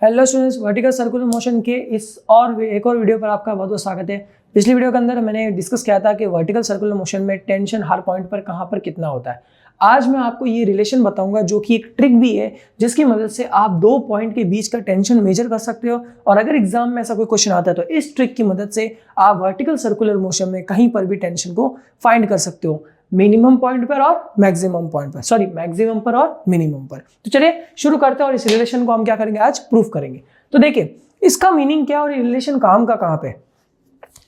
Hello students, vertical circular motion के इस और एक और वीडियो पर आपका बहुत बहुत स्वागत है। पिछली वीडियो के अंदर मैंने डिस्कस किया था कि वर्टिकल सर्कुलर मोशन में टेंशन हर पॉइंट पर कहाँ पर कितना होता है। आज मैं आपको ये रिलेशन बताऊंगा जो कि एक ट्रिक भी है, जिसकी मदद से आप दो पॉइंट के बीच का टेंशन मेजर कर सकते हो। और अगर एग्जाम में ऐसा कोई क्वेश्चन आता है तो इस ट्रिक की मदद से आप वर्टिकल सर्कुलर मोशन में कहीं पर भी टेंशन को फाइंड कर सकते हो, मिनिमम पॉइंट पर और मैक्सिमम पॉइंट पर, सॉरी मैक्सिमम पर और मिनिमम पर। तो चलिए शुरू करते हैं और इस रिलेशन को हम क्या करेंगे, आज प्रूफ करेंगे। तो देखिए इसका मीनिंग क्या और रिलेशन काम का कहां पे,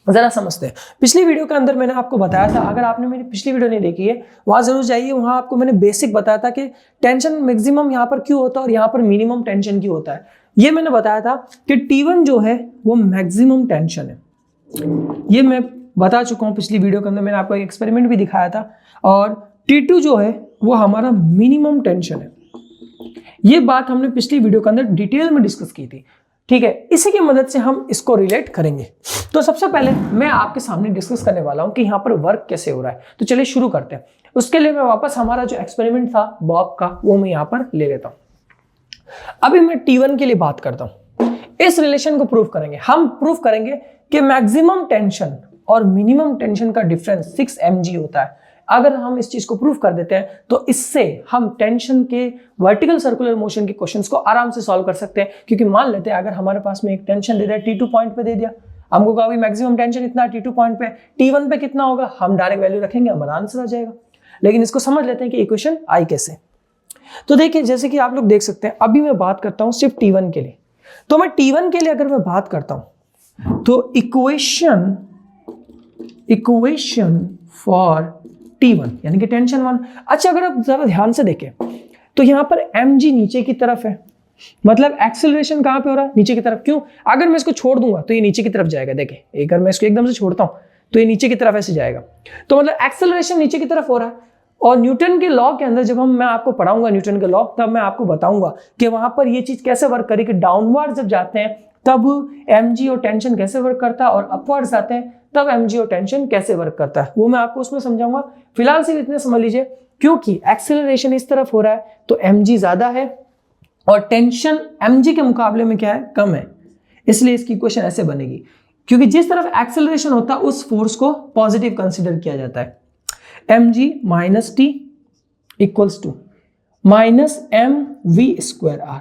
जरा समझते हैं। पिछली वीडियो के अंदर मैंने आपको बताया था, अगर आपने मेरी पिछली वीडियो नहीं देखी है वहां जरूर जाइए, वहां आपको मैंने बेसिक बताया था कि टेंशन मैक्सिमम यहां पर क्यों होता है और यहां पर मिनिमम टेंशन क्यों होता है। ये मैंने बताया था कि T1 जो है वो मैक्सिमम टेंशन है, ये मैं बता चुका हूं पिछली वीडियो के अंदर, मैंने आपको एक एक्सपेरिमेंट भी दिखाया था। और T2 जो है वो हमारा मिनिमम टेंशन है। ये बात हमने पिछली वीडियो के अंदर डिटेल में डिस्कस की थी, ठीक है। इसी की मदद से हम इसको रिलेट करेंगे। तो सबसे पहले मैं आपके सामने डिस्कस करने वाला हूं कि यहां पर वर्क कैसे हो रहा है। तो चलिए शुरू करते हैं। उसके लिए मैं वापस हमारा जो एक्सपेरिमेंट था बॉब का, वो मैं यहां पर ले लेता हूं। अभी मैं T1 के लिए बात करता हूं। इस रिलेशन को प्रूफ करेंगे। हम प्रूफ करेंगे कि मैक्सिमम टेंशन और मिनिमम टेंशन का डिफरेंस 6 mg होता है। अगर हम इस चीज को प्रूफ कर देते हैं तो इससे हम टेंशन के वर्टिकल सर्कुलर मोशन के क्वेश्चंस को आराम से सॉल्व कर सकते हैं। क्योंकि मान लेते हैं अगर हमारे पास में एक टेंशन दे रहा है, T2 पॉइंट पे दे दिया, हमको कहा मैक्सिमम टेंशन इतना T2 पॉइंट पे, T1 पे कितना होगा, हम डायरेक्ट वैल्यू रखेंगे, हमारा आंसर आ जाएगा। लेकिन इसको समझ लेते हैं कि इक्वेशन आई कैसे। तो देखिए जैसे कि आप लोग देख सकते हैं, अभी मैं बात करता हूं सिर्फ T1 के लिए। तो मैं T1 के लिए अगर मैं बात करता हूं तो इक्वेशन फॉर T1 यानी कि टेंशन 1। अच्छा, अगर आप जरा ध्यान से देखें तो यहां पर mg नीचे की तरफ है, मतलब एक्सेलरेशन कहां पे हो रहा है, नीचे की तरफ। क्यों? अगर मैं इसको छोड़ दूंगा तो ये नीचे की तरफ जाएगा। देखिए अगर मैं इसको एकदम से छोड़ता हूं तो ये नीचे की तरफ ऐसे जाएगा, तो मतलब एक्सेलरेशन नीचे की तरफ हो रहा है। और न्यूटन के लॉ के अंदर जब मैं आपको पढ़ाऊंगा न्यूटन के लॉ, तब मैं आपको बताऊंगा कि वहां पर ये चीज कैसे वर्क करेगी। डाउनवर्ड जब जाते हैं तब mg और टेंशन कैसे वर्क करता है, और अपवर्ड जाते हैं तब mg और टेंशन कैसे वर्क करता है, वो मैं आपको उसमें समझाऊंगा। फिलहाल सिर्फ इतने समझ लीजिए, क्योंकि एक्सेलरेशन इस तरफ हो रहा है तो mg ज्यादा है और टेंशन mg के मुकाबले में क्या है, कम है। इसलिए इसकी इक्वेशन ऐसे बनेगी, क्योंकि जिस तरफ एक्सेलरेशन होता है उस फोर्स को पॉजिटिव कंसीडर किया जाता है। mg minus t equals to minus mv²r।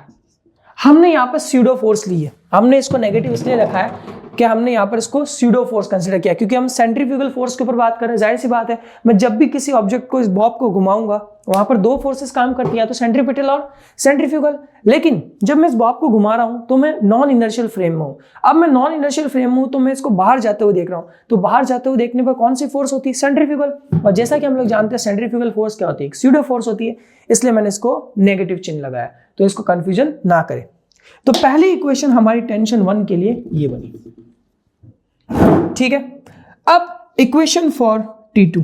हमने यहाँ पर स्यूडो फोर्स ली है, हमने इसको नेगेटिव इसलिए रखा है कि हमने यहाँ पर इसको स्यूडो फोर्स कंसीडर किया, क्योंकि हम सेंट्रीफ्यूगल फोर्स के ऊपर बात कर रहे हैं। जाहिर सी बात है, मैं जब भी किसी ऑब्जेक्ट को, इस बॉब को घुमाऊंगा, वहां पर दो फोर्सेस काम करती हैं, तो सेंट्रीपिटल और सेंट्रीफ्यूगल। लेकिन जब मैं इस बॉब को घुमा रहा हूं तो मैं नॉन इनर्शियल फ्रेम में हूं। अब मैं नॉन इनर्शियल फ्रेम में हूं तो मैं इसको बाहर जाते हुए देख रहा हूं, तो बाहर जाते हुए देखने पर कौन सी फोर्स होती है, सेंट्रीफ्यूगल। और जैसा कि हम लोग जानते हैं सेंट्रीफ्यूगल फोर्स क्या होती है, स्यूडो फोर्स होती है। इसलिए मैंने इसको नेगेटिव चिन्ह लगाया, तो इसको कंफ्यूजन ना करें। तो पहली इक्वेशन हमारी टेंशन 1 के लिए ये बनी, ठीक है। अब equation for T2,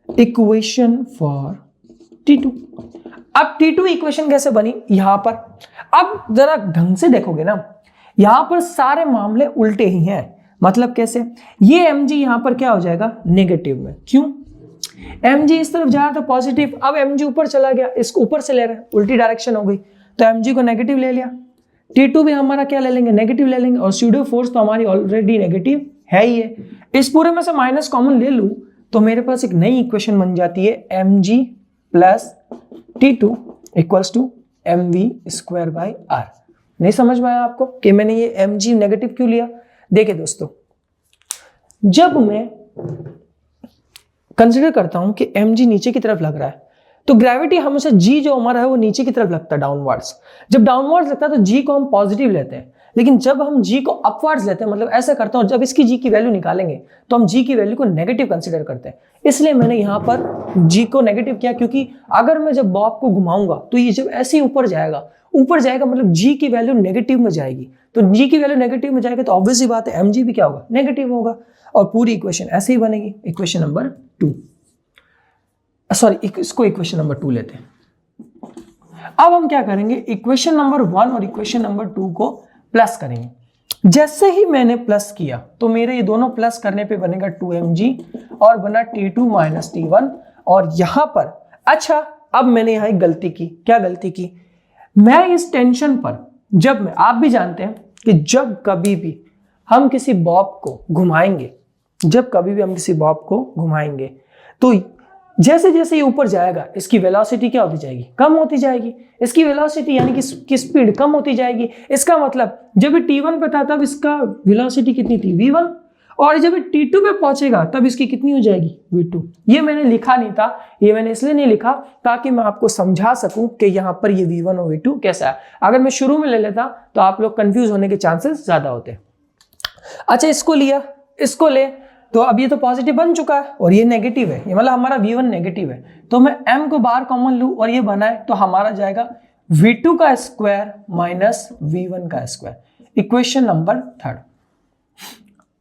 equation for T2। अब T2 इक्वेशन कैसे बनी यहां पर, अब जरा ढंग से देखोगे ना, यहां पर सारे मामले उल्टे ही हैं। मतलब कैसे, ये mg यहां पर क्या हो जाएगा, नेगेटिव में। क्यों? mg इस तरफ जा रहा था पॉजिटिव, अब mg ऊपर चला गया, इसको ऊपर से ले रहे हैं, उल्टी डायरेक्शन हो गई, तो mg को नेगेटिव ले लिया। T2 भी हमारा क्या ले लेंगे, नेगेटिव ले लेंगे। और स्यूडो फोर्स तो हमारी ऑलरेडी नेगेटिव है ही है। इस पूरे में से माइनस कॉमन ले लूं तो मेरे पास एक नई इक्वेशन बन जाती है, mg plus T2 equals to mv²/r। नहीं समझ में आया आपको कि मैंने ये mg नेगेटिव क्यों लिया? देखिए दोस्तों, जब मैं कंसिडर करता हूं कि mg नीचे की तरफ लग रहा है तो ग्रेविटी हमेशा g जो हमारा है वो नीचे की तरफ लगता है, डाउनवर्ड्स। जब डाउनवर्ड्स लगता है तो g को हम पॉजिटिव लेते हैं, लेकिन जब हम g को अपवर्ड्स लेते हैं, मतलब ऐसा करता हूं, जब इसकी g की वैल्यू निकालेंगे तो हम g की वैल्यू को नेगेटिव कंसीडर करते हैं। इसलिए मैंने यहां पर g को नेगेटिव किया, क्योंकि अगर मैं जब बॉब को घुमाऊंगा तो ये जब ऐसे ही ऊपर जाएगा मतलब g की वैल्यू नेगेटिव में जाएगी। तो g की वैल्यू नेगेटिव में जाएगी तो ऑब्वियस सी बात है mg भी क्या होगा, नेगेटिव होगा। और पूरी इक्वेशन ऐसे ही बनेगी, इक्वेशन नंबर 2, सॉरी इसको इक्वेशन नंबर 2 लेते हैं। अब हम क्या करेंगे, इक्वेशन नंबर 1 और इक्वेशन नंबर 2 को प्लस करेंगे। जैसे ही मैंने प्लस किया तो मेरे ये दोनों प्लस करने पे बनेगा 2mg और बना T2 माइनस T1। और यहां पर अच्छा, अब मैंने यहां एक गलती की। क्या गलती की? मैं इस टेंशन पर जब मैं, आप भी जानते हैं कि जब कभी भी हम किसी बॉब को घुमाएंगे, जब कभी भी हम किसी बॉब को घुमाएंगे तो जैसे जैसे ये ऊपर जाएगा इसकी वेलोसिटी क्या होती जाएगी, कम होती जाएगी। इसकी वेलोसिटी यानी कि स्पीड कम होती जाएगी। इसका मतलब जब ये t1 पे था तब इसका वेलोसिटी कितनी थी, v1, और जब ये t2 पे पहुंचेगा तब इसकी कितनी हो जाएगी, v2। ये मैंने लिखा नहीं था, ये मैंने इसलिए नहीं लिखा ताकि मैं आपको समझा सकूं कि यहाँ पर ये v1 और v2 कैसा है। अगर मैं शुरू में ले लेता तो आप लोग कंफ्यूज होने के चांसेस ज्यादा होते। अच्छा, इसको लिया, इसको ले, तो अब ये तो पॉजिटिव बन चुका है और ये नेगेटिव है, ये मतलब हमारा v1 नेगेटिव है। तो मैं m को बाहर कॉमन लूं और ये बनाए तो हमारा जाएगा v2 का स्क्वायर माइनस v1 का स्क्वायर। Equation number 3।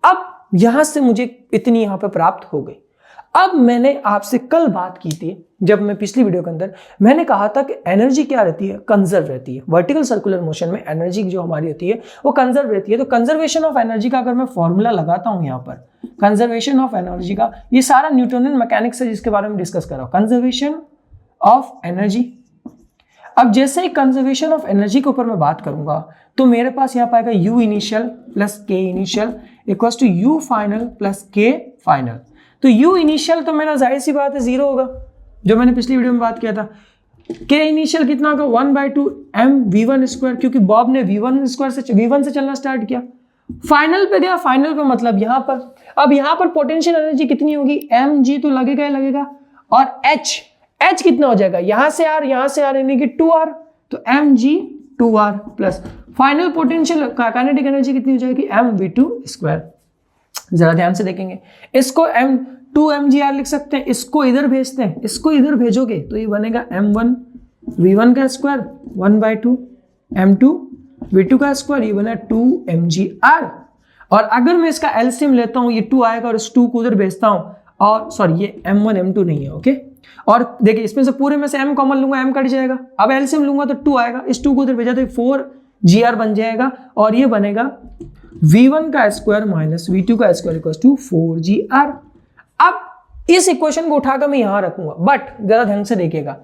अब यहां से मुझे इतनी यहां पे प्राप्त हो गई। अब मैंने आपसे कल बात की थी, जब मैं पिछली वीडियो के अंदर मैंने कहा था कि एनर्जी क्या रहती है, कंजर्व रहती है। वर्टिकल सर्कुलर मोशन में एनर्जी जो हमारी होती है वो कंजर्व रहती है। तो कंजर्वेशन ऑफ एनर्जी का अगर मैं फॉर्मूला लगाता हूं यहाँ पर, कंजर्वेशन ऑफ एनर्जी का, ये सारा न्यूटोनियन मैकेनिक्स है जिसके बारे में डिस्कस कर रहा हूं, कंजर्वेशन ऑफ एनर्जी। अब जैसे ही कंजर्वेशन ऑफ एनर्जी के ऊपर मैं बात करूंगा तो मेरे पास यहाँ पाएगा u initial plus k initial equals to u final plus k final. तो u इनिशियल तो मेरा जाहिर सी बात है 0 होगा, जो मैंने पिछली वीडियो में बात किया था। k इनिशियल कितना होगा, 1/2 m v1 स्क्वायर, क्योंकि बॉब ने v1 स्क्वायर से v1 से चलना स्टार्ट किया। फाइनल पे गया, फाइनल पे मतलब यहाँ पर, अब यहाँ पर पोटेंशियल एनर्जी कितनी होगी, mg तो लगेगा ही लगेगा, और h कितना हो जाएगा, यहाँ से r यानी कि 2r, तो mg 2r plus final potential kinetic energy कितनी हो जाएगी, mv2 स्क्वायर। जरा ध्यान से देखेंगे, इसको m2mgr लिख सकते हैं, इसको इधर भेजते हैं, इसको इधर भेजोगे तो ये बनेगा m1 v1 का स्क्वायर 1/2 m2 v2 का स्क्वायर, ये बना 2mgr। और अगर मैं इसका एलसीएम लेता हूं, ये 2 आएगा और इस 2 को उधर भेजता हूं, और सॉरी ये m1 m2 नहीं है, ओके। और देखिए इसमें से पूरे में से m कॉमन लूंगा, m कट जाएगा। अब एलसीएम लूंगा तो 2 आएगा, इस 2 को उधर भेजा तो 4gr बन जाएगा, और ये बनेगा v1 का स्क्वायर माइनस v2 का स्क्वायर इक्वल टू 4gr। अब इस इक्वेशन को उठाकर मैं यहां रखूंगा, बट जरा ढंग से देखिएगा,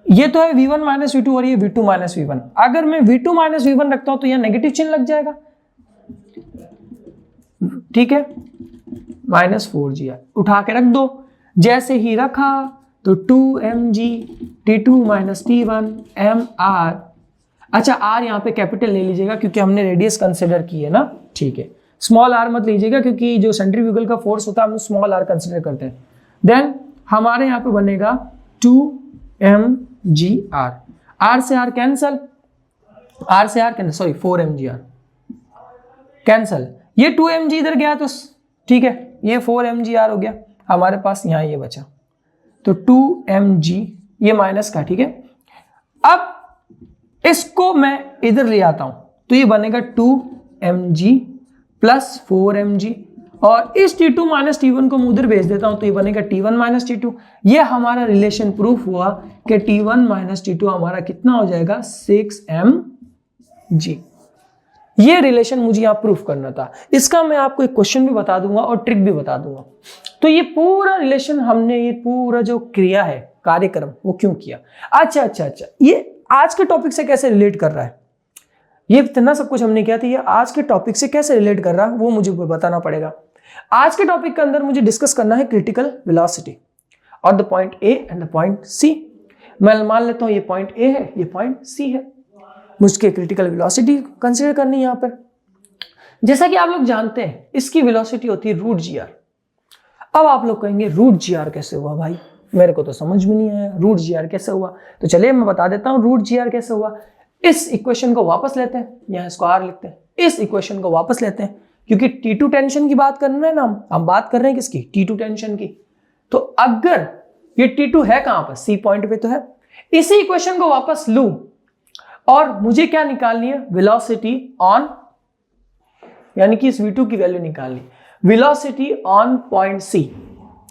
ये तो है v1 माइनस v2 और ये v2 माइनस v1। अगर मैं v2 माइनस v1 रखता हूं तो यहां नेगेटिव चिन्ह लग जाएगा, ठीक है, माइनस 4gr उठा के रख दो। जैसे ही रखा तो 2mg t2 minus t1 mr। अच्छा, r यहाँ पे कैपिटल ले लीजिएगा क्योंकि हमने रेडियस कंसिडर की है ना, ठीक है। स्मॉल r मत लीजिएगा क्योंकि जो सेंट्रीफ्यूगल का फोर्स होता है हम स्मॉल r कंसिडर करते हैं। देन हमारे यहाँ पे बनेगा 2mgr, r से r कैंसल, r से r cancel, sorry 4mgr cancel, ये 2mg इधर गया तो ठीक है, ये 4mgr हो गया हमारे पास, यहाँ ये बचा तो 2mg, ये माइनस का, ठीक है। अब इसको मैं इधर ले आता हूं तो ये बनेगा 2mg प्लस 4mg, और इस t2 माइनस t1 को मैं उधर भेज देता हूं तो ये बनेगा t1 माइनस t2। ये हमारा रिलेशन प्रूफ हुआ कि t1 माइनस t2 हमारा कितना हो जाएगा, 6mg। ये रिलेशन मुझे यहां प्रूफ करना था। इसका मैं आपको एक क्वेश्चन भी बता दूंगा और ट्रिक भी बता दूंगा। तो ये पूरा रिलेशन हमने, ये पूरा जो क्रिया है, कार्यक्रम, वो क्यों किया। अच्छा, ये आज के टॉपिक से कैसे रिलेट कर रहा है, ये इतना सब कुछ हमने किया था, ये आज के टॉपिक से कैसे रिलेट कर रहा है वो मुझे बताना पड़ेगा। आज के टॉपिक के अंदर मुझे डिस्कस करना है क्रिटिकल वेलोसिटी और the point A and the point C. मैं मान लेता हूं ये पॉइंट ए है, ये पॉइंट सी है, मुझे क्रिटिकल वेलोसिटी कंसीडर करनी है यहाँ पर। जैसा कि आप लोग जानते हैं इसकी वेलोसिटी होती है √gr। अब आप लोग कहेंगे √gr कैसे हुआ भाई, मेरे को तो समझ में नहीं आया √gr कैसे हुआ। तो चलिए मैं बता देता हूं √gr कैसे हुआ। इस इक्वेशन को वापस लेते हैं, यहाँ इसको r लिखते हैं, इस इक्वेशन को वापस लेते हैं क्योंकि T2 टेंशन की बात कर रहे हैं ना, हम बात कर रहे हैं किसकी, T2 टेंशन की। तो अगर ये T2 है कहां पर, C पॉइंट पे तो है, इसी इक्वेशन को वापस लूं और मुझे क्या निकालनी है, वेलोसिटी ऑन, यानी कि इस v2 की वैल्यू निकालनी, वेलोसिटी ऑन पॉइंट C,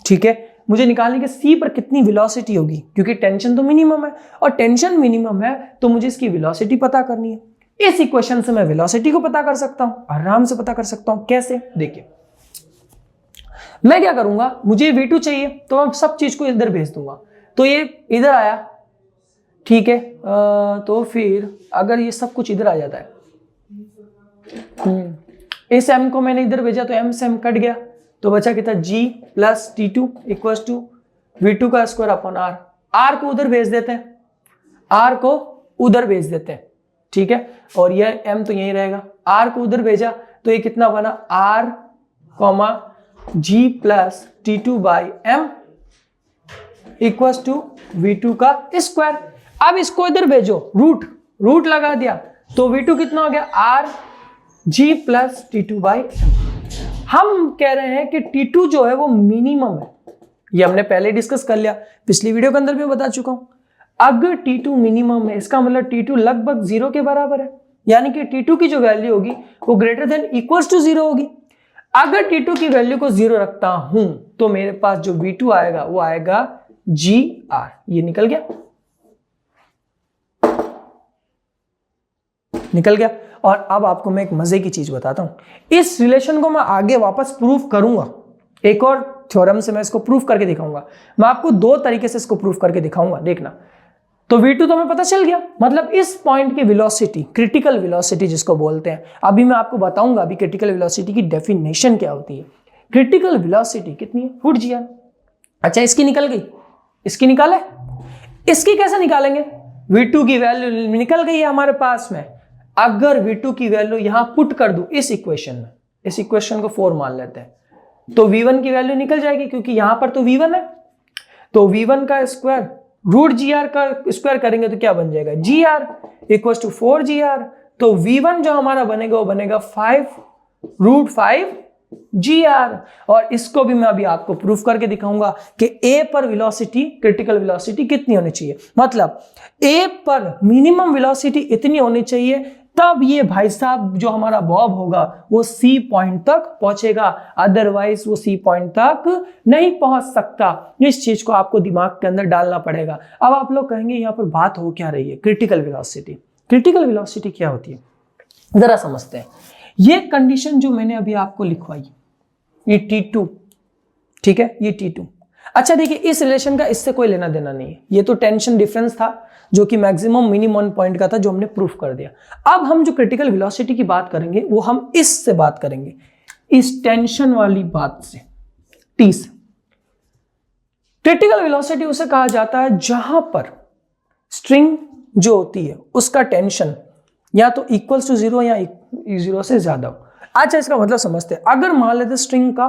ठीक है। मुझे निकालने के C पर कितनी वेलोसिटी होगी, क्योंकि टेंशन तो मिनिमम है और टेंशन मिनिमम है तो मुझे इसकी वेलोसिटी पता करनी है। इस इक्वेशन से मैं वेलोसिटी को पता कर सकता हूं, आराम से पता कर सकता हूं। कैसे, देखिए मैं क्या करूंगा, मुझे v2 चाहिए तो मैं सब चीज को इधर भेज दूंगा, तो ये इधर आया, ठीक है। तो फिर अगर ये सब कुछ इधर आ जाता है इस m को मैंने इधर भेजा तो m से m कट गया, तो बचा कितना g plus T2 equals to V2 का स्क्वायर अपॉन R। R को उधर भेज देते हैं, R को उधर भेज देते हैं, ठीक है, और यह m तो यही रहेगा। R को उधर भेजा तो ये कितना बना, R comma G plus T2 by m equals to V2 का स्क्वायर। अब इसको इधर भेजो, रूट लगा दिया तो V2 कितना हो गया, R G plus T2 by हम कह रहे हैं कि T2 जो है वो मिनिमम है, ये हमने पहले डिस्कस कर लिया, पिछली वीडियो के अंदर भी बता चुका हूं। अगर T2 मिनिमम है इसका मतलब T2 लगभग 0 के बराबर है, यानी कि T2 की जो वैल्यू होगी वो ग्रेटर देन इक्वल्स टू 0 होगी। अगर T2 की वैल्यू को 0 रखता हूं तो मेरे पास जो V2 आएगा वो आएगा GR, ये निकल गया। और अब आपको मैं एक मजे की चीज बताता हूं, इस रिलेशन को मैं आगे वापस प्रूफ करूंगा, एक और थ्योरम से मैं इसको प्रूफ करके दिखाऊंगा। मैं आपको दो तरीके से इसको प्रूफ करके दिखाऊंगा, देखना। तो V2 तो हमें पता चल गया, मतलब इस पॉइंट की वेलोसिटी, क्रिटिकल वेलोसिटी जिसको बोलते हैं, अभी मैं आपको बताऊंगा अभी क्रिटिकल वेलोसिटी की डेफिनेशन क्या होती है। क्रिटिकल वेलोसिटी कितनी है, फुट जी आर। अच्छा, इसकी निकल गई, इसकी निकाले, इसकी कैसे निकालेंगे, V2 की वैल्यू निकल गई है हमारे पास में। अगर V2 की वैल्यू यहां पुट कर दूं इस इक्वेशन में, इस इक्वेशन को 4 मान लेते हैं, तो V1 की वैल्यू निकल जाएगी, क्योंकि यहां पर तो V1 है, तो V1 का स्क्वायर रूट GR का स्क्वायर करेंगे तो क्या बन जाएगा, GR इक्वल टू 4GR। तो V1 जो हमारा बनेगा वो बनेगा 5√5 GR। और इसको भी मैं अभी आपको प्रूफ करके दिखाऊंगा कि A पर वेलोसिटी, क्रिटिकल वेलोसिटी कितनी होनी चाहिए, मतलब A पर मिनिमम वेलोसिटी इतनी होनी चाहिए, तब ये भाई साहब जो हमारा बॉब होगा वो C पॉइंट तक पहुंचेगा, अदरवाइज वो C पॉइंट तक नहीं पहुंच सकता। इस चीज को आपको दिमाग के अंदर डालना पड़ेगा। अब आप लोग कहेंगे यहाँ पर बात हो क्या रही है, क्रिटिकल वेलोसिटी। क्रिटिकल वेलोसिटी क्या होती है, जरा समझते हैं। ये कंडीशन जो मैंने अभी आपको लिखवाई, ये T2, ठीक है, ये T2। अच्छा देखिए, इस रिलेशन का इससे कोई लेना देना नहीं है, ये तो टेंशन डिफरेंस था जो कि मैक्सिमम मिनिमम पॉइंट का था, जो हमने प्रूफ कर दिया। अब हम जो क्रिटिकल वेलोसिटी की बात करेंगे वो हम इससे बात करेंगे, इस टेंशन वाली बात से, T से। क्रिटिकल वेलोसिटी उसे कहा जाता है जहां पर स्ट्रिंग जो होती है उसका टेंशन या तो इक्वल्स टू 0 या 0 से ज्यादा हो। अच्छा, इसका मतलब समझते हैं। अगर मान लेते स्ट्रिंग का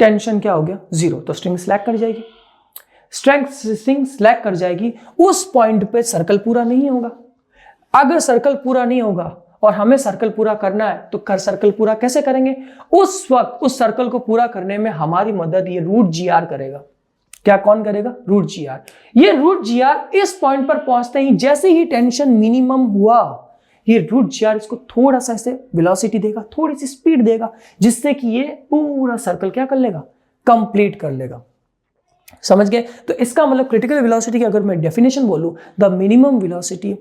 टेंशन क्या हो गया, 0, तो स्ट्रिंग स्लैक कर जाएगी। स्ट्रिंग स्लैक कर जाएगी, उस पॉइंट पे सर्कल पूरा नहीं होगा। अगर सर्कल पूरा नहीं होगा और हमें सर्कल पूरा करना है तो सर्कल पूरा कैसे करेंगे, उस वक्त उस सर्कल को पूरा करने में हमारी मदद ये रूट GR करेगा। क्या कौन करेगा, रूट GR। ये रूट GR इस पॉइंट पर पहुंचते ही, जैसे ही टेंशन मिनिमम हुआ, ये रूट GR इसको थोड़ा सा ऐसे वेलोसिटी देगा, थोड़ी सी स्पीड देगा, जिससे कि ये पूरा सर्कल क्या कर लेगा, कंप्लीट कर लेगा। समझ गए। तो इसका मतलब क्रिटिकल वेलोसिटी की अगर मैं डेफिनेशन बोलूं, the minimum velocity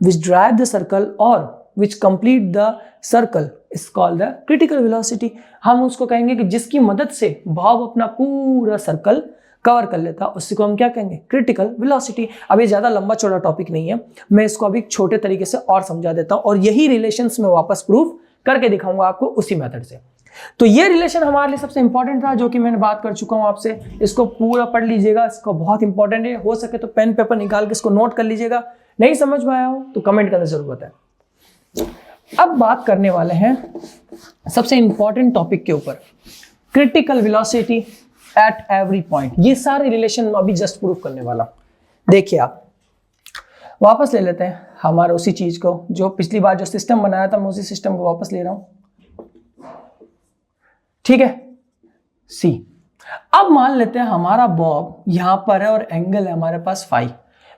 which drive the circle or which complete the circle is called the critical velocity. हम उसको कहेंगे कि जिसकी मदद से भाव अपना पूरा सर्कल कवर कर लेता, उसी को हम क्या कहेंगे, क्रिटिकल वेलोसिटी। अब ये ज्यादा लंबा चौड़ा टॉपिक नहीं है, मैं इसको अभी छोटे तरीके से और समझा देता हूं, और यही रिलेशंस में वापस प्रूफ करके दिखाऊंगा आपको उसी मेथड से। तो ये रिलेशन हमारे लिए सबसे इंपॉर्टेंट था, जो कि मैंने बात कर चुका हूं आपसे। इसको पूरा पढ़ लीजिएगा, इसको बहुत इंपॉर्टेंट है। हो सके तो पेन पेपर निकाल के इसको नोट कर लीजिएगा। नहीं समझ में आया हो तो कमेंट करना जरूर बताएं। अब बात करने वाले हैं सबसे इंपॉर्टेंट टॉपिक के ऊपर, critical velocity at every point. ये सारे रिलेशन अभी जस्ट प्रूफ करने वाला। देखिए, आप वापस ले लेते हैं हमारे उसी चीज को, जो पिछली बार जो सिस्टम बनाया था मैं उसी सिस्टम को वापस ले रहा हूं, ठीक है, C। अब मान लेते हैं हमारा बॉब यहां पर है और एंगल है हमारे पास फाई।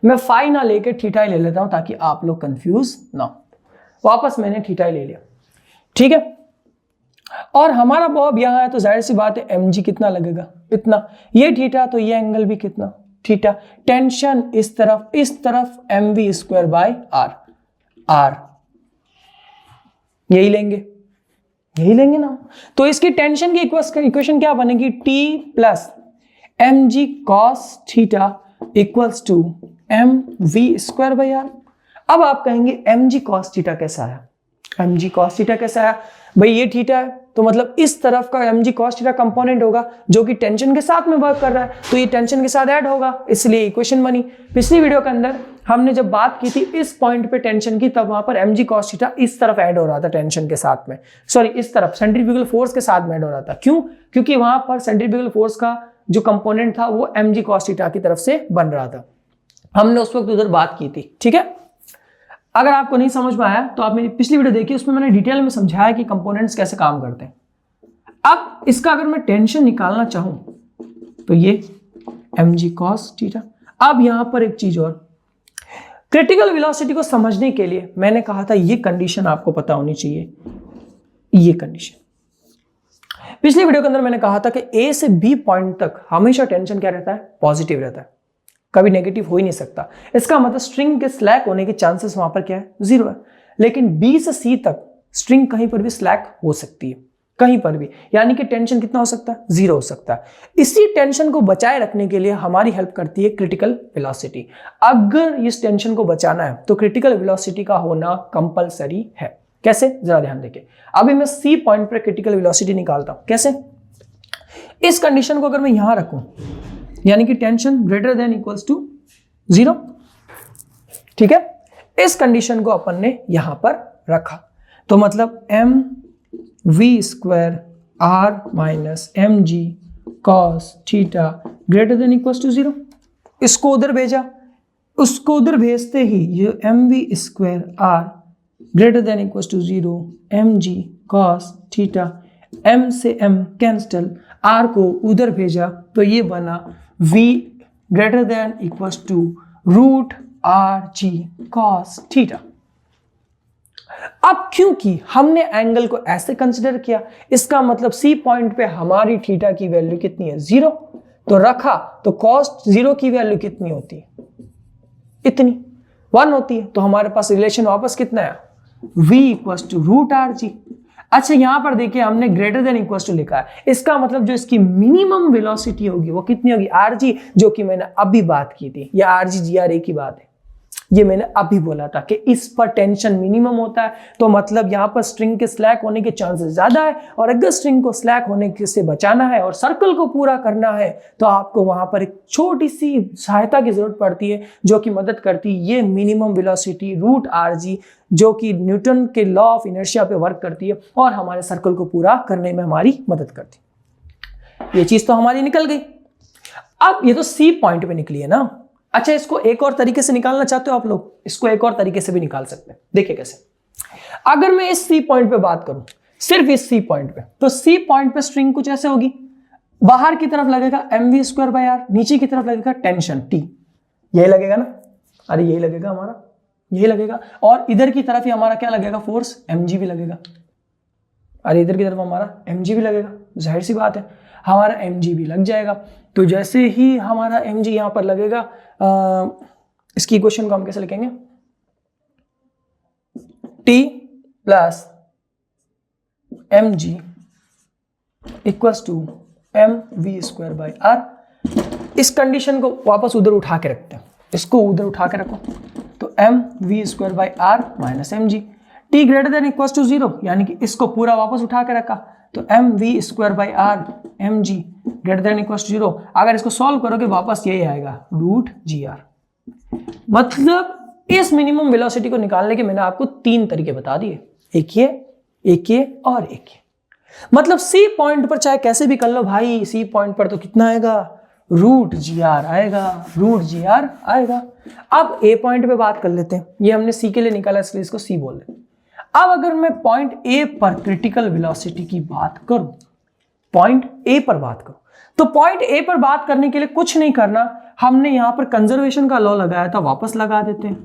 मैं फाई ना लेके थीटा ही ले लेता हूं ताकि आप लोग कंफ्यूज ना हो। वापस मैंने थीटा ही ले लिया, ठीक है। और हमारा बॉब यहां है तो जाहिर सी बात है mg कितना लगेगा, इतना। ये थीटा तो ये एंगल भी कितना, थीटा। टेंशन इस तरफ mv² बाय r यही लेंगे ना। तो इसकी टेंशन की इक्वेशन क्या बनेगी, T plus mg cos theta equals to mv² by r। अब आप कहेंगे mg cos थीटा कैसा है, एम जी कॉस थीटा कैसे आया भाई, ये थीटा है तो मतलब इस तरफ का M G cos theta component होगा जो कि टेंशन के साथ में वर्क कर रहा है, तो ये टेंशन के साथ ऐड होगा, इसलिए इक्वेशन बनी। पिछली वीडियो के अंदर हमने जब बात की थी इस पॉइंट पे टेंशन की, तब वहां पर एम जी कॉस थीटा इस तरफ ऐड हो रहा था टेंशन के साथ में, सॉरी इस तरफ सेंट्रीफ्यूगल फोर्स के साथ में ऐड हो रहा था। क्यों? क्योंकि वहां पर सेंट्रीफ्यूगल फोर्स का जो कंपोनेंट था वो एम जी कॉस थीटा की तरफ से बन रहा था। हमने उस वक्त उधर बात की थी, ठीक है। अगर आपको नहीं समझ में आया तो आप मेरी पिछली वीडियो देखिए, उसमें मैंने डिटेल में समझाया कि कंपोनेंट्स कैसे काम करते हैं। अब इसका अगर मैं टेंशन निकालना चाहूं तो ये mg cos थीटा। अब यहां पर एक चीज और, क्रिटिकल वेलोसिटी को समझने के लिए मैंने कहा था ये कंडीशन आपको पता होनी चाहिए। ये कंडीशन पिछली वीडियो के अंदर मैंने कहा था कि A से B पॉइंट तक हमेशा टेंशन क्या रहता है, पॉजिटिव रहता है, कभी नेगेटिव हो ही नहीं सकता। इसका मतलब स्ट्रिंग के स्लैक होने के चांसेस वहां पर क्या है, 0 है। लेकिन B से C तक स्ट्रिंग कहीं पर भी स्लैक हो सकती है, कहीं पर भी, यानी कि टेंशन कितना हो सकता है, 0 हो सकता है। इसी टेंशन को बचाए रखने के लिए हमारी हेल्प करती है क्रिटिकल वेलोसिटी। अगर इस टेंशन को बचाना है तो क्रिटिकल वेलोसिटी का होना कंपलसरी है। कैसे, जरा ध्यान देखिए। अभी मैं C पॉइंट पर क्रिटिकल वेलोसिटी निकालता हूं, कैसे? इस कंडीशन को अगर मैं यहां रखूं, यानी कि tension greater than equals to 0, ठीक है। इस कंडीशन को अपन ने यहां पर रखा, तो मतलब m v square r minus M G cos theta greater than equals to 0। इसको उधर भेजा, उसको उधर भेजते ही ये M V square r greater than equals to 0 M G cos theta, m से m कैंसल, r को उधर भेजा तो ये बना v greater than equals to root R G cos theta. अब क्योंकि हमने एंगल को ऐसे कंसिडर किया, इसका मतलब सी पॉइंट पे हमारी थीटा की वैल्यू कितनी है, 0, तो रखा तो कॉस 0 की वैल्यू कितनी होती है, इतनी 1 होती है। तो हमारे पास रिलेशन वापस कितना है, v equals to root R G. अच्छा यहां पर देखिए हमने ग्रेटर देन इक्वल्स टू लिखा है, इसका मतलब जो इसकी मिनिमम वेलोसिटी होगी वो कितनी होगी, आर जी, जो कि मैंने अभी बात की थी। ये R G ji R A की बात है, ये मैंने अभी बोला था कि इस पर टेंशन मिनिमम होता है, तो मतलब यहां पर स्ट्रिंग के स्लैक होने के चांसेस ज्यादा है। और अगर स्ट्रिंग को स्लैक होने से बचाना है और सर्कल को पूरा करना है तो आपको वहां पर एक छोटी सी सहायता की जरूरत पड़ती है जो कि मदद करती है ये minimum velocity root R G, जो कि न्यूटन के लॉ ऑफ इनर्शिया पे वर्क करती है और हमारे सर्कल को पूरा करने में हमारी मदद करती है। ये चीज तो हमारी निकल गई। अब ये तो सी पॉइंट पे निकली है ना। अच्छा इसको एक और तरीके से निकालना चाहते हो आप लोग, इसको एक और तरीके से भी निकाल सकते हैं। देखिए कैसे, अगर मैं इस सी पॉइंट पे बात करूं, सिर्फ इस सी पॉइंट पे, तो सी पॉइंट पे स्ट्रिंग कुछ ऐसे होगी, बाहर की तरफ लगेगा mv स्क्वायर बाय r, नीचे की तरफ लगेगा टेंशन t, यही लगेगा ना, अरे यही लगेगा हमारा, यही लगेगा। और इधर की तरफ ही हमारा क्या लगेगा, फोर्स mg भी लगेगा। अरे इधर की तरफ हमारा mg भी लगेगा, जाहिर सी बात है हमारा mg भी लग जाएगा। तो जैसे ही हमारा mg यहां पर लगेगा, इसकी इक्वेशन को हम कैसे लिखेंगे, t plus mg equals to M V square by R. इस कंडीशन को वापस उधर उठा के रखते हैं, इसको उधर उठा के रखो, तो M V square by R minus M G, T greater than equals to 0, यानी कि इसको पूरा वापस उठा के रखा, तो M V square by R M G greater than equals to 0। अगर इसको सॉल्व करोगे वापस यही आएगा रूट जी आर। मतलब इस मिनिमम वेलोसिटी को निकालने के मैंने आपको 3 तरीके बता दिए, एक ये और एक ये। मतलब सी पॉइंट पर चाहे कैसे भी कर लो भाई, सी पॉइंट पर तो कितना आएगा, रूट जी आर आएगा, रूट जी आर आएगा। अब ए पॉइंट पे बात कर लेते हैं, ये हमने सी के लिए निकाला इसलिए इसको सी बोल दें। अब अगर मैं पॉइंट ए पर क्रिटिकल वेलोसिटी की बात करूं, पॉइंट ए पर बात करूं, तो पॉइंट ए पर बात करने के लिए कुछ नहीं करना, हमने यहां पर कंजर्वेशन का लॉ लगाया था, वापस लगा देते हैं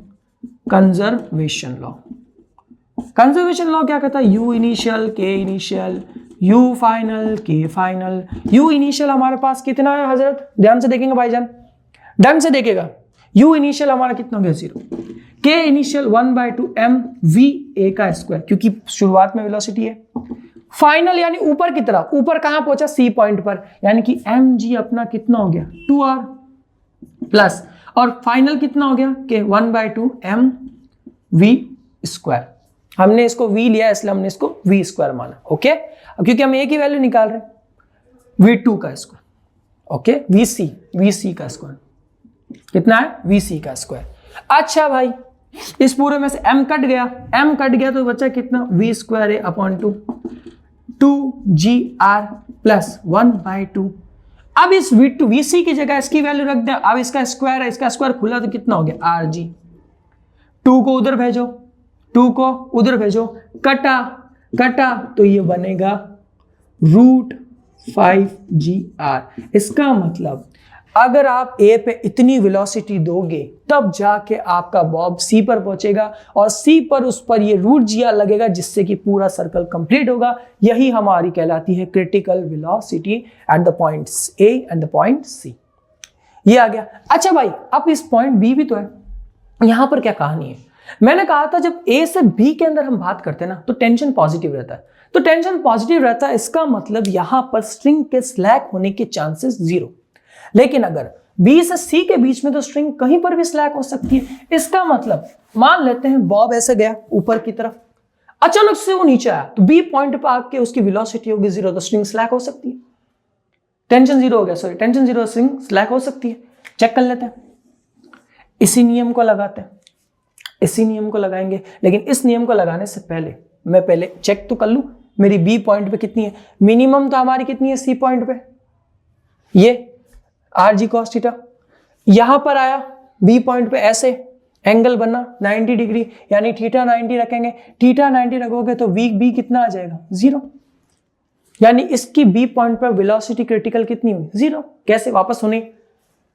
कंजर्वेशन लॉ। कंजर्वेशन लॉ क्या कहता है, यू इनिशियल के इनिशियल यू फाइनल के फाइनल। यू इनिशियल हमारे पास कितना है हजरत, ध्यान से देखेंगे भाईजान, ढंग से देखेगा। यू इनिशियल हमारा कितना हो गया, 0। के इनिशियल 1/2 एम वी ए का स्क्वायर, क्योंकि शुरुआत में वेलोसिटी है। फाइनल यानी ऊपर की तरफ, ऊपर कहां पहुंचा, सी पॉइंट पर, यानी कि एम जी अपना कितना हो गया 2r प्लस, और फाइनल कितना हो गया कि 1/2 एम वी स्क्वायर। हमने इसको v लिया इसलिए हमने इसको v स्क्वायर माना। ओके, अब क्योंकि हम a की वैल्यू निकाल रहे हैं v2 का स्क्वायर। ओके, vc का स्क्वायर कितना है, vc का स्क्वायर। अच्छा भाई, इस पूरे में से m कट गया तो बचा कितना, v square a upon 2gr plus 1/2। अब इस vc की जगह इसकी वैल्यू रख दे। अब इसका स्क्वायर है, इसका स्क्वायर खुला तो कितना हो गया, rg। 2 को उधर भेजो, कटा तो ये बनेगा √5gr। इसका मतलब अगर आप a पे इतनी वेलोसिटी दोगे तब जाके आपका बॉब c पर पहुंचेगा और c पर उस पर ये √gr लगेगा, जिससे कि पूरा सर्कल कंप्लीट होगा। यही हमारी कहलाती है critical velocity at the points a and the point c। ये आ गया। अच्छा भाई, अब इस पॉइंट b भी तो है, यहां पर क्या कहानी है। मैंने कहा था जब a से b के अंदर हम बात करते हैं ना तो टेंशन पॉजिटिव रहता है, तो टेंशन पॉजिटिव रहता है, इसका मतलब यहां पर स्ट्रिंग के स्लैक होने के चांसेस 0। लेकिन अगर B से C के बीच में तो स्ट्रिंग कहीं पर भी स्लैक हो सकती है। इसका मतलब मान लेते हैं बॉब ऐसे गया ऊपर की तरफ, अचानक से वो नीचे आया तो B पॉइंट पर आके उसकी वेलोसिटी होगी 0, तो स्ट्रिंग स्लैक हो सकती है। टेंशन 0 हो गया, सॉरी टेंशन 0, स्ट्रिंग स्लैक हो सकती है। चेक कर लेते हैं, इसी नियम को लगाते हैं, इसी नियम को लगाएंगे। लेकिन इस नियम को लगाने से पहले मैं पहले चेक तो कर लूं मेरी B पॉइंट पे कितनी है। मिनिमम तो हमारी कितनी है C पॉइंट पे, ये RG cos थीटा। यहां पर आया B पॉइंट पे ऐसे एंगल बना 90 डिग्री, यानी थीटा 90 रखेंगे। थीटा 90 रखोगे तो B कितना आ जाएगा, 0। यानी इसकी B पॉइंट पर वेलोसिटी क्रिटिकल कितनी हुई, 0। कैसे वापस होने,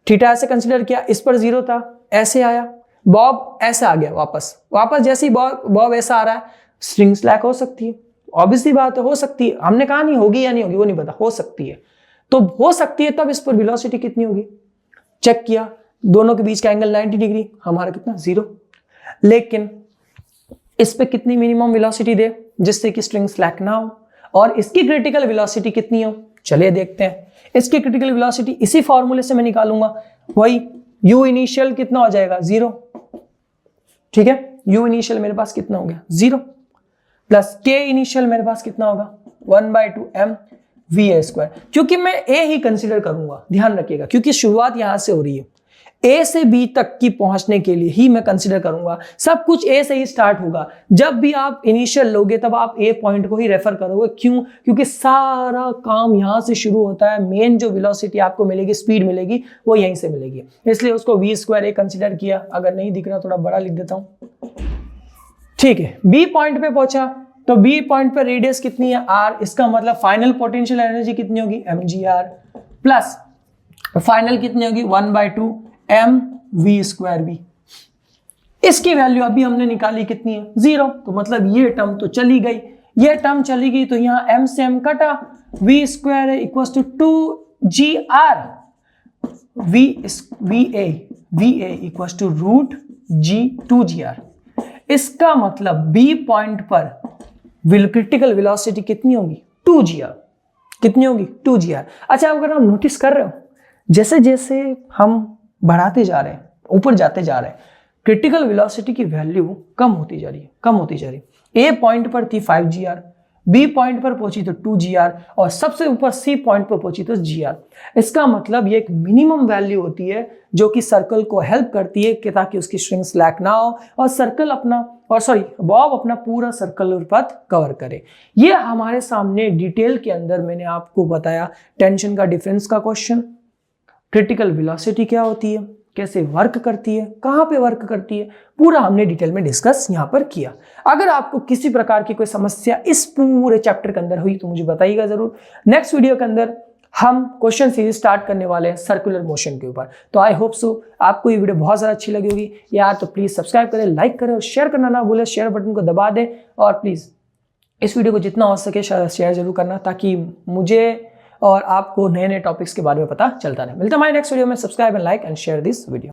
थीटा ऐसे कंसीडर किया, इस पर 0 था, ऐसे आया, बॉब ऐसे आ गया, वापस जैसे ही बॉब ऐसा आ रहा है, स्ट्रिंग स्लैक हो सकती है। ऑब्वियसली बात है, हो सकती है, हमने कहा नहीं होगी या नहीं होगी वो नहीं पता, हो सकती है। तो हो सकती है तब इस पर वेलोसिटी कितनी होगी, चेक किया, दोनों के बीच का एंगल 90 डिग्री, हमारा कितना, 0। लेकिन इस पे कितनी मिनिमम वेलोसिटी दे जिससे कि स्ट्रिंग स्लैक ना हो, और इसकी क्रिटिकल वेलोसिटी कितनी हो, चलिए देखते हैं। इसकी क्रिटिकल वेलोसिटी इसी फॉर्मूले से मैं निकालूंगा, वही u इनिशियल कितना हो जाएगा, 0। ठीक है, u इनिशियल मेरे पास कितना हो गया, 0, प्लस k इनिशियल मेरे पास कितना होगा, 1/2 m va स्क्वायर। क्योंकि मैं a ही कंसीडर करूंगा, ध्यान रखिएगा, क्योंकि शुरुआत यहां से हो रही है, a से b तक की पहुंचने के लिए ही मैं कंसीडर करूंगा। सब कुछ a से ही स्टार्ट होगा। जब भी आप इनिशियल लोगे तब आप a पॉइंट को ही रेफर करोगे। क्यों, क्योंकि सारा काम यहां से शुरू होता है। मेन जो वेलोसिटी आपको मिलेगी, स्पीड मिलेगी, वो यहीं से मिलेगी, इसलिए उसको v स्क्वायर a कंसीडर किया। अगर नहीं दिख रहा थोड़ा बड़ा लिख देता हूं, ठीक है। b पॉइंट पे पहुंचा तो B पॉइंट पर रेडियस कितनी है, R। इसका मतलब फाइनल पोटेंशियल एनर्जी कितनी होगी, mgr, प्लस फाइनल कितनी होगी, 1/2 mv स्क्वायर b। इसकी वैल्यू अभी हमने निकाली कितनी है, 0। तो मतलब ये टर्म तो चली गई, ये टर्म चली गई, तो यहां m से m कटा, v स्क्वायर है equal to 2gr, va equal to √2gr। इसका मतलब B पॉइंट पर क्रिटिकल वेलोसिटी कितनी होगी, 2gr। कितनी होगी, 2gr। अच्छा, अगर हम नोटिस कर रहे हो, जैसे जैसे हम बढ़ाते जा रहे हैं, ऊपर जाते जा रहे हैं, क्रिटिकल वेलोसिटी की वैल्यू कम होती जा रही है। A पॉइंट पर थी 5gr, B पॉइंट पर पहुंची तो 2gr, और सबसे ऊपर C पॉइंट पर पहुंची तो gr। इसका मतलब ये एक मिनिमम वैल्यू होती है जो कि सर्कल को हेल्प करती है कि ताकि उसकी स्ट्रिंग स्लैक ना हो और सर्कल अपना, और सॉरी बॉब अपना पूरा सर्कुलर पथ कवर करे। ये हमारे सामने डिटेल के अंदर मैंने आपको बताया टेंशन का डिफरेंस का क्वेश्चन, क्रिटिकल वेलोसिटी क्या होती है, कैसे वर्क करती है, कहां पे वर्क करती है, पूरा हमने डिटेल में डिस्कस यहां पर किया। अगर आपको किसी प्रकार की कोई समस्या इस पूरे चैप्टर के अंदर हुई तो मुझे बताइएगा जरूर। नेक्स्ट वीडियो के अंदर हम क्वेश्चन सीरीज स्टार्ट करने वाले हैं सर्कुलर मोशन के ऊपर। तो आई होप सो आपको ये वीडियो बहुत ज़्यादा अच्छी लगी होगी यार, तो प्लीज़ सब्सक्राइब करें, लाइक करें और शेयर करना ना भूलें। शेयर बटन को दबा दें और प्लीज़ इस वीडियो को जितना हो सके शेयर जरूर करना, ताकि मुझे और आपको नए नए टॉपिक्स के बारे में पता चलता रहे। मिलता है हमारे नेक्स्ट वीडियो में। Subscribe and like and share this video.